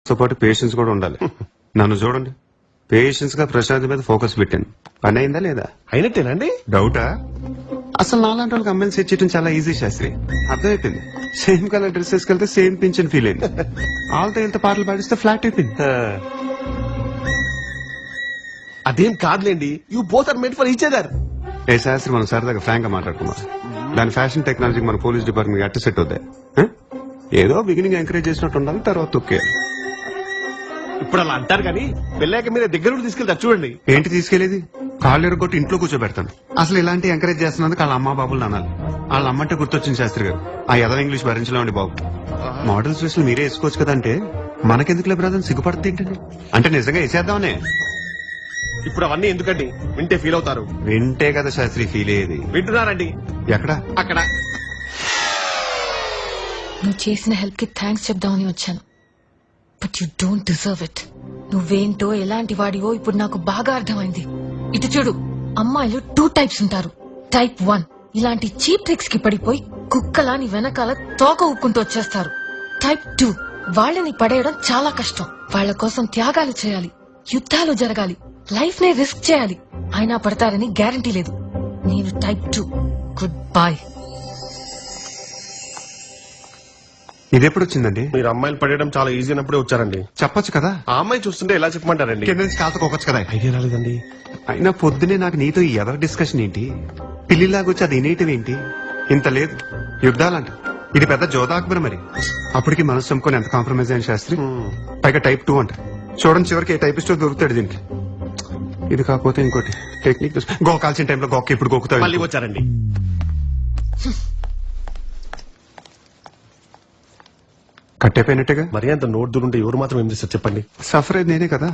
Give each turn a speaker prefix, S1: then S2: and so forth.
S1: తో పాటు పేషెన్స్ కూడా ఉండాలి. నన్ను చూడండి, పేషెన్స్ గా ప్రశాంత్ మీద ఫోకస్ పెట్టాను. పని అయిందా లేదా?
S2: అయినట్టేనండి.
S1: డౌటా? అసలు నాలాంటి వాళ్ళకి అమ్మాయిని సెట్ చేయడం చాలా ఈజీ శాస్త్రి. అర్థమైపోయింది. సేమ్ కలర్ డ్రెస్ వేసుకెళ్తే సేమ్ పింఛన్ ఫీల్ అయింది. ఆల్తో వెళ్తే పాటలు పాడిస్తే ఫ్లాట్ అయిపోయింది.
S2: అదేం కాదులేండి, you both are made for each other.
S1: ఏ శాస్త్రి, మనం సరదాగా ఫ్రాంక్ గా మాట్లాడుకున్నాం. దాని ఫ్యాషన్ టెక్నాలజీకి మన పోలీస్ డిపార్ట్మెంట్ అట్ట సెట్ అవుతాయి. ఏదో బిగినింగ్ ఎంకరేజ్ చేసినట్టు ఉండాలి, తర్వాత తొక్కే.
S2: ఇప్పుడు అలా అంటారు కానీ వెళ్ళాక మీరే దగ్గర నుండి తీసుకెళ్తారు చూడండి.
S1: ఏంటి తీసుకెళ్లేది? కాళ్ళు ఎరగొట్టి ఇంట్లో కూర్చోబెడతాను. అసలు ఇలాంటి ఎంకరేజ్ చేస్తున్నందుకు వాళ్ళ అమ్మ బాబులు అనాలి. వాళ్ళ అమ్మంటే గుర్తొచ్చింది శాస్త్రి గారు. ఆ యదవ ఇంగ్లీష్ భరించలేమండి బాబు. మోడల్స్ డ్రెస్లు మీరే వేసుకోవచ్చు కదా అంటే మనకెందుకులే బ్రదర్ సిగ్గుపడుతుంది ఏంటండి? అంటే నిజంగా వేసేద్దామనే.
S2: ఇప్పుడు అవన్నీ ఎందుకండి, వింటే ఫీల్ అవుతారు.
S1: వింటే కదా శాస్త్రి ఫీల్ అయ్యేది.
S2: వింటున్నారండి?
S1: ఎక్కడ?
S2: అక్కడ.
S3: నువ్వు చేసిన హెల్ప్ కి థ్యాంక్స్ చెప్దామని వచ్చాను, but you don't deserve it. నువ్వేంటో ఎలాంటి వాడివో ఇప్పుడు నాకు బాగా అర్థమైంది. ఇటు చూడు, అమ్మాయిలు 2 టైప్స్ ఉంటారు. టైప్ 1 ఇలాంటి చీప్ ట్రిక్స్ కి పడిపోయి కుక్కలాని వెనకాల తోక ఊక్కుంటూ వచ్చేస్తారు. టైప్ 2 వాళ్ళని పడేయడం చాలా కష్టం. వాళ్ళ కోసం త్యాగాలు చేయాలి, యుద్ధాలు జరగాలి, లైఫ్ నే రిస్క్ చేయాలి. అయినా పడతారని గ్యారంటీ లేదు. నేను టైప్ 2. Good bye.
S1: ఇది ఎప్పుడు వచ్చిందండి?
S2: మీరు అమ్మాయిలు పడేయడం చాలా ఈజీ అన్నప్పుడే వచ్చారండి.
S1: చెప్పొచ్చు కదా.
S2: ఆ అమ్మాయి చూస్తుంటే ఎలా చెప్పమంటారండి?
S1: కింద నుంచి కాల్చుకోవచ్చు కదా.
S2: ఐడియా రాలేదండి.
S1: అయినా పొద్దునే నాకు నీతో ఈ ఎవరి డిస్కషన్ ఏంటి? పిల్లిలాగొచ్చి అది వినేటివి ఏంటి? ఇంత లేదు, యుద్ధాలంట. ఇది పెద్ద జోదాక్బర్ మరి. అప్పటికి మనసు చంపుకొని ఎంత కాంప్రమైజ్ అయిన శాస్త్రి. పైగా టైప్ 2 అంట. చూడండి, చివరికి ఏ టైపిస్టో దొరుకుతాడు దీనికి. ఇది కాకపోతే ఇంకోటి టెక్నిక్. గోకాల్సిన టైంలో గోక్క ఇప్పుడు గోకుతాడు.
S2: మళ్ళీ వచ్చారండి.
S1: కట్టేపోయినట్టుగా.
S2: మరి అంత నోట్ దూరుంటే ఎవరు మాత్రం ఏం చేస్తారు చెప్పండి?
S1: సఫర్ అయింది నేనే కదా.